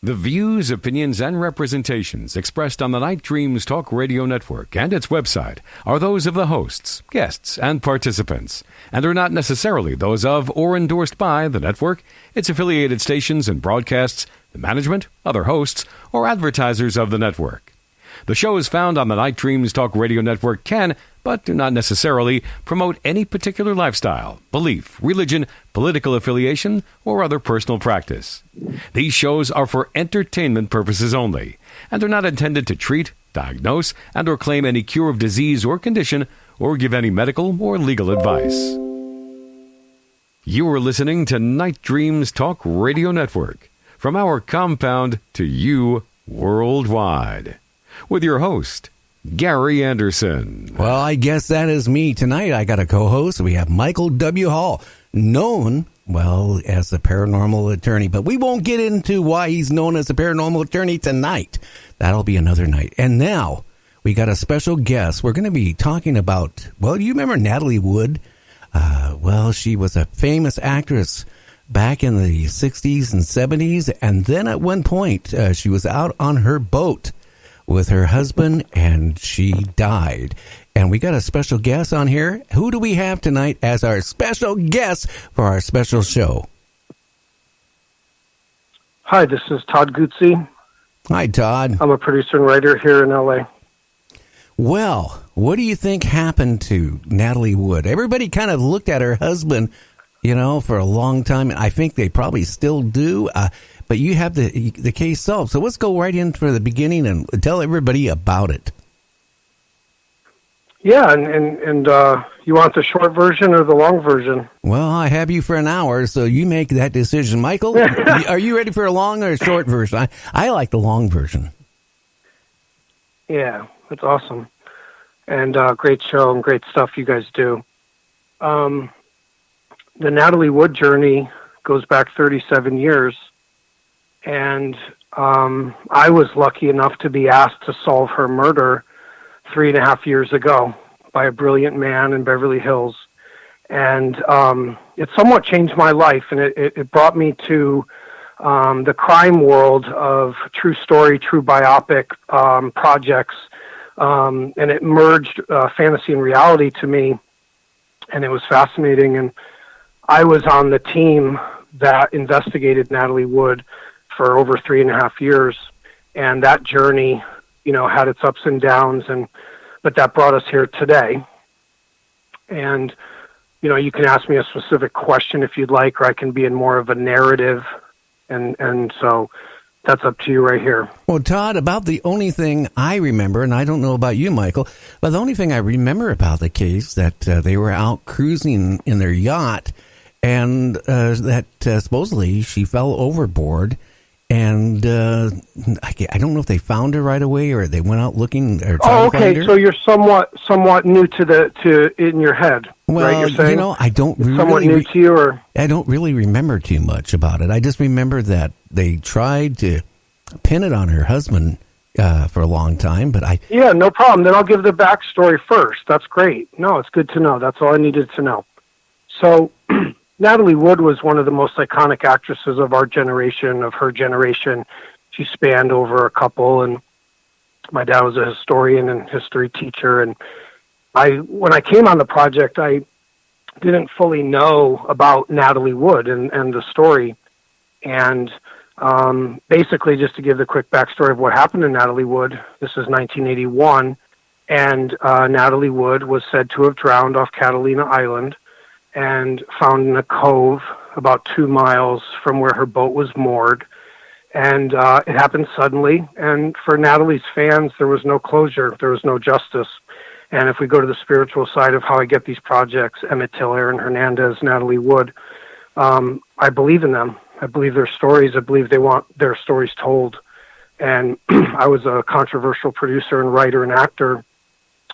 The views, opinions, and representations expressed on the Night Dreams Talk Radio Network and its website are those of the hosts, guests, and participants, and are not necessarily those of or endorsed by the network, its affiliated stations and broadcasts, the management, other hosts, or advertisers of the network. The shows found on the Night Dreams Talk Radio Network can, but do not necessarily, promote any particular lifestyle, belief, religion, political affiliation, or other personal practice. These shows are for entertainment purposes only, and are not intended to treat, diagnose, and or claim any cure of disease or condition, or give any medical or legal advice. You are listening to Night Dreams Talk Radio Network, from our compound to you worldwide, with your host, Gary Anderson. Well, I guess that is me. Tonight I got a co-host. We have Michael W. Hall, known, well, as the paranormal attorney. But we won't get into why he's known as the paranormal attorney tonight. That'll be another night. And now we got a special guest. We're going to be talking about, well, you remember Natalie Wood? Well, she was a famous actress back in the 60s and 70s. And then at one point, she was out on her boat with her husband, and she died. And we got a special guest on here. Who do we have tonight as our special guest for our special show? Hi, this is Todd Guzzi. Hi, Todd. I'm a producer and writer here in L.A. Well, what do you think happened to Natalie Wood? Everybody kind of looked at her husband, for a long time. I think they probably still do. But you have the case solved. So let's go right in for the beginning and tell everybody about it. Yeah, and you want the short version or the long version? Well, I have you for an hour, so you make that decision. Michael, are you ready for a long or a short version? I like the long version. Yeah, that's awesome. And great show and great stuff you guys do. The Natalie Wood journey goes back 37 years. And I was lucky enough to be asked to solve her murder 3.5 years ago by a brilliant man in Beverly Hills. And it somewhat changed my life, and it brought me to the crime world of true story, true biopic projects. And it merged fantasy and reality to me, and it was fascinating. And I was on the team that investigated Natalie Wood for over 3.5 years, and that journey, had its ups and downs, but that brought us here today. And you can ask me a specific question if you'd like, or I can be in more of a narrative, and so that's up to you right here. Well, Todd, about the only thing I remember, and I don't know about you, Michael, but the only thing I remember about the case that they were out cruising in their yacht, and that supposedly she fell overboard. And I don't know if they found her right away or they went out looking or trying to find her. So you're somewhat new to in your head, well, right? You're saying I don't really somewhat new to you, or I don't really remember too much about it. I just remember that they tried to pin it on her husband for a long time, but yeah, no problem. Then I'll give the backstory first. That's great. No, it's good to know. That's all I needed to know. So. Natalie Wood was one of the most iconic actresses of our generation, of her generation. She spanned over a couple, and my dad was a historian and history teacher. And when I came on the project, I didn't fully know about Natalie Wood and the story. And basically, just to give the quick backstory of what happened to Natalie Wood, this is 1981, and Natalie Wood was said to have drowned off Catalina Island and found in a cove about 2 miles from where her boat was moored. And it happened suddenly. And for Natalie's fans, there was no closure. There was no justice. And if we go to the spiritual side of how I get these projects, Emmett Till, Aaron Hernandez, Natalie Wood, I believe in them. I believe their stories. I believe they want their stories told. And I was a controversial producer and writer and actor,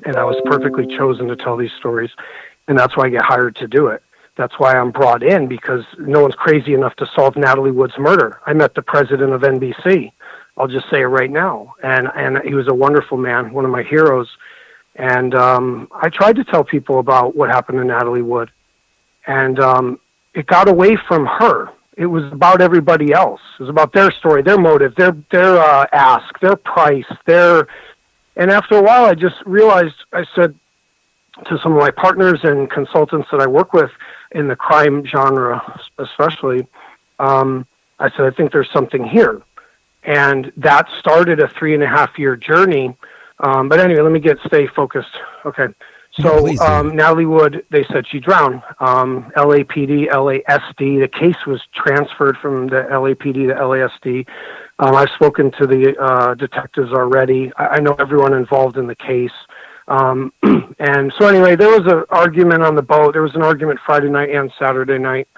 and I was perfectly chosen to tell these stories. And that's why I get hired to do it. That's why I'm brought in, because no one's crazy enough to solve Natalie Wood's murder. I met the president of NBC. I'll just say it right now. And he was a wonderful man, one of my heroes. And I tried to tell people about what happened to Natalie Wood. And it got away from her. It was about everybody else. It was about their story, their motive, their ask, their price, and after a while, I just realized, I said to some of my partners and consultants that I work with in the crime genre, especially, I said, I think there's something here. And that started a 3.5-year journey. But anyway, let me stay focused. Okay. So, Natalie Wood, they said she drowned. LAPD, LASD. The case was transferred from the LAPD to LASD. I've spoken to the detectives already. I know everyone involved in the case. And so anyway, there was an argument on the boat. There was an argument Friday night and Saturday night.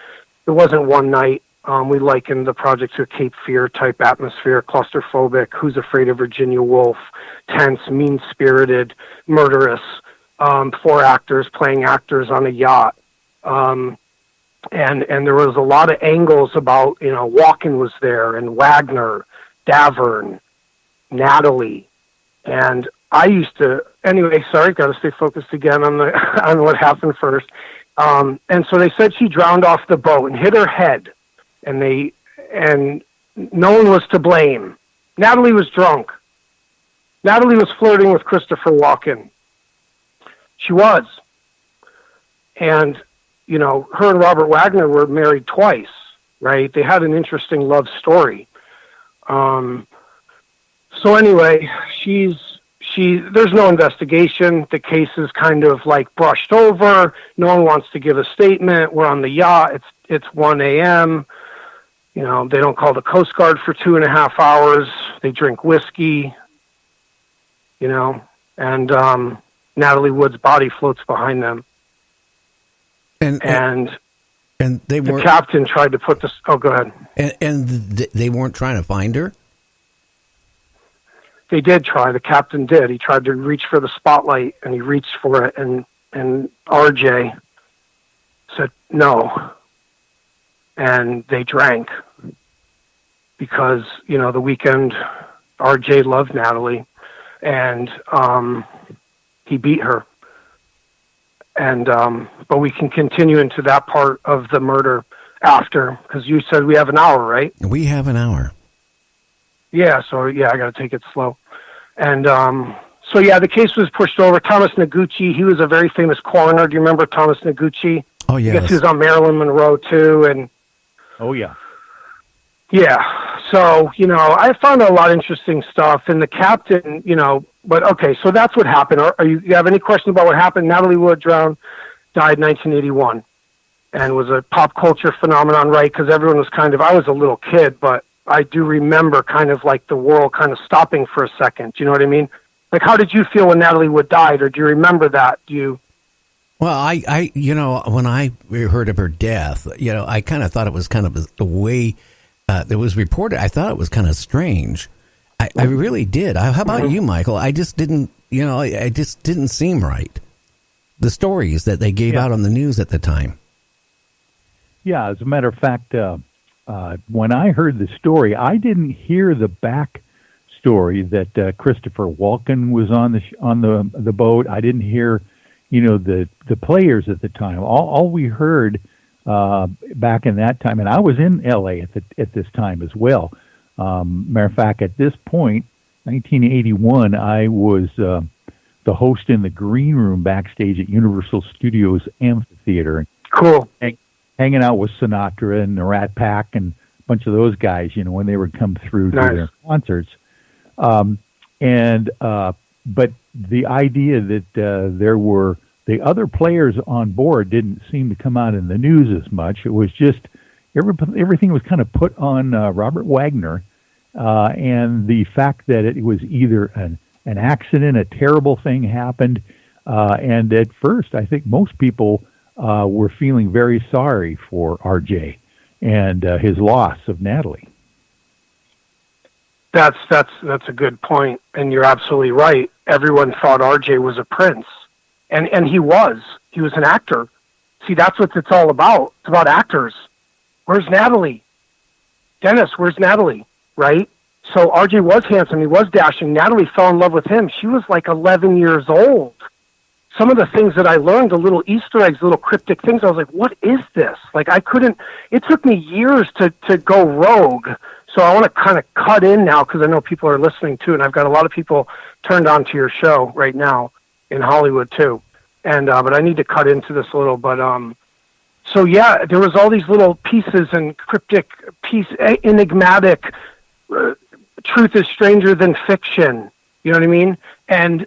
It wasn't one night. We likened the project to a Cape Fear type atmosphere, claustrophobic, Who's Afraid of Virginia Woolf, tense, mean-spirited, murderous. 4 actors playing actors on a yacht. And there was a lot of angles about, Walken was there, and Wagner, Davern, Natalie. And I used to, anyway, sorry, got to stay focused again on on what happened first. And so they said she drowned off the boat and hit her head, and no one was to blame. Natalie was drunk. Natalie was flirting with Christopher Walken. She was. And, her and Robert Wagner were married twice, right? They had an interesting love story. So anyway, there's no investigation. The case is kind of like brushed over. No one wants to give a statement. We're on the yacht. It's 1 a.m. They don't call the Coast Guard for 2.5 hours. They drink whiskey, and Natalie Wood's body floats behind them. And they weren't, the captain tried to put this. Oh, go ahead. And they weren't trying to find her? They did try. The captain did. He tried to reach for the spotlight, and he reached for it, and RJ said no. And they drank because, the weekend, RJ loved Natalie, and he beat her. And but we can continue into that part of the murder after, because you said we have an hour, right? We have an hour. Yeah, so I got to take it slow. And so the case was pushed over. Thomas Noguchi, he was a very famous coroner. Do you remember Thomas Noguchi? Oh, yeah. I guess he was on Marilyn Monroe too, and oh yeah. Yeah. So, I found a lot of interesting stuff, and the captain, but okay, so that's what happened. You have any question about what happened? Natalie Wood died in 1981, and was a pop culture phenomenon, right? Because everyone was I was a little kid, but I do remember kind of like the world kind of stopping for a second. Do you know what I mean? Like, how did you feel when Natalie Wood died, or do you remember that? Well, I when I heard of her death, I kind of thought it was kind of the way that was reported. I thought it was kind of strange. I really did. How about you, Michael? I just didn't, it just didn't seem right. The stories that they gave out on the news at the time. Yeah, as a matter of fact, when I heard the story, I didn't hear the back story that Christopher Walken was on the boat. I didn't hear, the players at the time. All we heard back in that time, and I was in L.A. at this time as well. Matter of fact, at this point, 1981, I was the host in the green room backstage at Universal Studios Amphitheater. Cool. Hanging out with Sinatra and the Rat Pack and a bunch of those guys, when they would come through to their concerts. But the idea that there were the other players on board didn't seem to come out in the news as much. It was just everything was kind of put on Robert Wagner, and the fact that it was either an accident, a terrible thing happened, and at first I think most people were feeling very sorry for RJ and his loss of Natalie. That's a good point, and you're absolutely right. Everyone thought RJ was a prince, and he was. He was an actor. See, that's what it's all about. It's about actors. Where's Natalie? Dennis, where's Natalie? Right? So RJ was handsome. He was dashing. Natalie fell in love with him. She was like 11 years old. some of the things that I learned, the little Easter eggs, little cryptic things, I was like, what is this? Like, it took me years to go rogue. So I want to kind of cut in now because I know people are listening too, and I've got a lot of people turned on to your show right now in Hollywood too. And but I need to cut into this a little. But so yeah, there was all these little pieces and cryptic, enigmatic. Truth is stranger than fiction. You know what I mean? And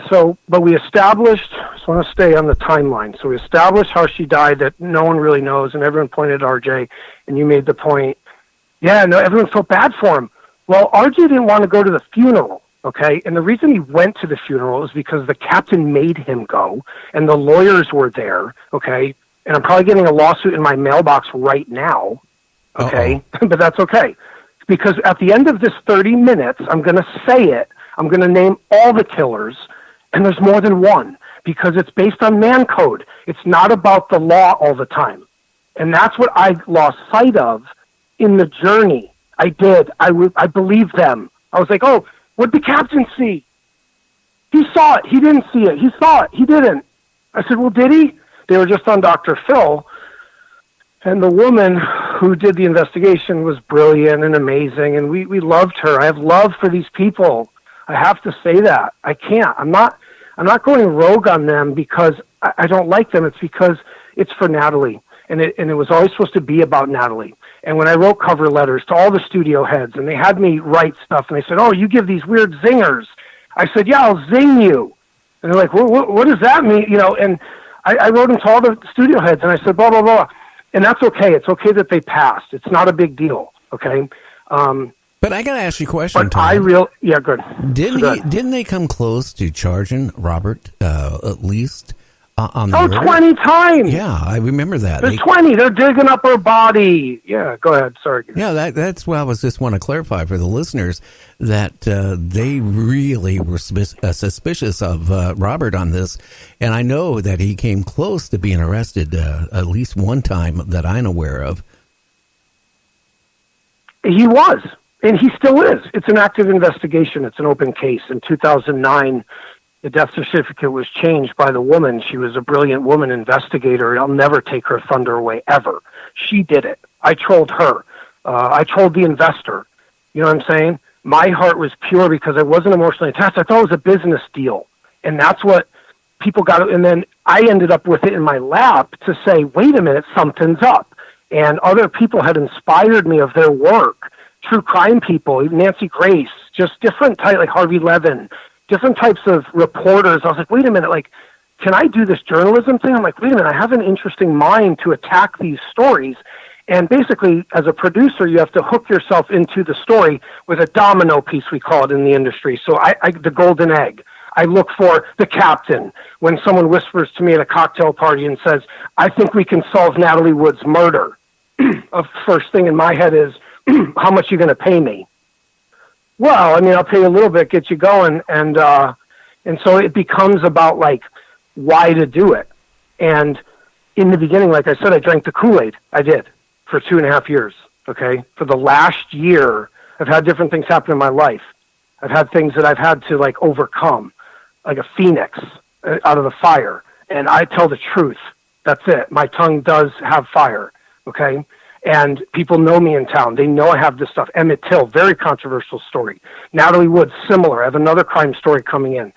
so, but we established. So I want to stay on the timeline. So we established how she died that no one really knows, and everyone pointed at RJ, and you made the point. Yeah, no, everyone felt bad for him. Well, RJ didn't want to go to the funeral, okay? And the reason he went to the funeral is because the captain made him go, and the lawyers were there, okay? And I'm probably getting a lawsuit in my mailbox right now, okay? But that's okay. Because at the end of this 30 minutes, I'm going to say it. I'm going to name all the killers, and there's more than one, because it's based on man code. It's not about the law all the time. And that's what I lost sight of in the journey. I did. I believed them. I was like, oh, what'd the captain see? He saw it. He didn't see it. He saw it. He didn't. I said, well, did he? They were just on Dr. Phil. And the woman who did the investigation was brilliant and amazing, and we loved her. I have love for these people. I have to say that. I can't. I'm not going rogue on them because I don't like them. It's because it's for Natalie. And it was always supposed to be about Natalie. And when I wrote cover letters to all the studio heads, and they had me write stuff, and they said, oh, you give these weird zingers. I said, yeah, I'll zing you. And they're like, what does that mean? You know, and I wrote them to all the studio heads, and I said, blah, blah, blah. And that's okay. It's okay that they passed. It's not a big deal, okay? But I got to ask you a question, Todd. Yeah, good. Didn't they come close to charging Robert, at least? On the murder? 20 times. Yeah, I remember that. There's 20. They're digging up her body. Yeah, go ahead. Sorry. Yeah, that's what I was just want to clarify for the listeners that they really were suspicious of Robert on this. And I know that he came close to being arrested at least one time that I'm aware of. He was, and he still is. It's an active investigation. It's an open case. In 2009, the death certificate was changed by the woman. She was a brilliant woman investigator. I'll never take her thunder away, ever. She did it. I trolled her. I trolled the investor. You know what I'm saying? My heart was pure because I wasn't emotionally attached. I thought it was a business deal. And that's what people got. And then I ended up with it in my lap to say, wait a minute, something's up. And other people had inspired me of their work. True crime people, Nancy Grace, just different type, like Harvey Levin, different types of reporters. I was like, wait a minute, like, can I do this journalism thing? I'm like, wait a minute, I have an interesting mind to attack these stories. And basically, as a producer, you have to hook yourself into the story with a domino piece, we call it in the industry. So the golden egg. I look for the captain. When someone whispers to me at a cocktail party and says, I think we can solve Natalie Wood's murder, the first thing in my head is, how much are you going to pay me? Well, I mean, I'll pay you a little bit, get you going. And so it becomes about, like, why to do it. And in the beginning, like I said, I drank the Kool-Aid. I did for 2.5 years. Okay. For the last year, I've had different things happen in my life. I've had things that I've had to, like, overcome, like a phoenix out of the fire. And I tell the truth. That's it. My tongue does have fire. Okay. And people know me in town. They know I have this stuff. Emmett Till, very controversial story. Natalie Wood, similar. I have another crime story coming in.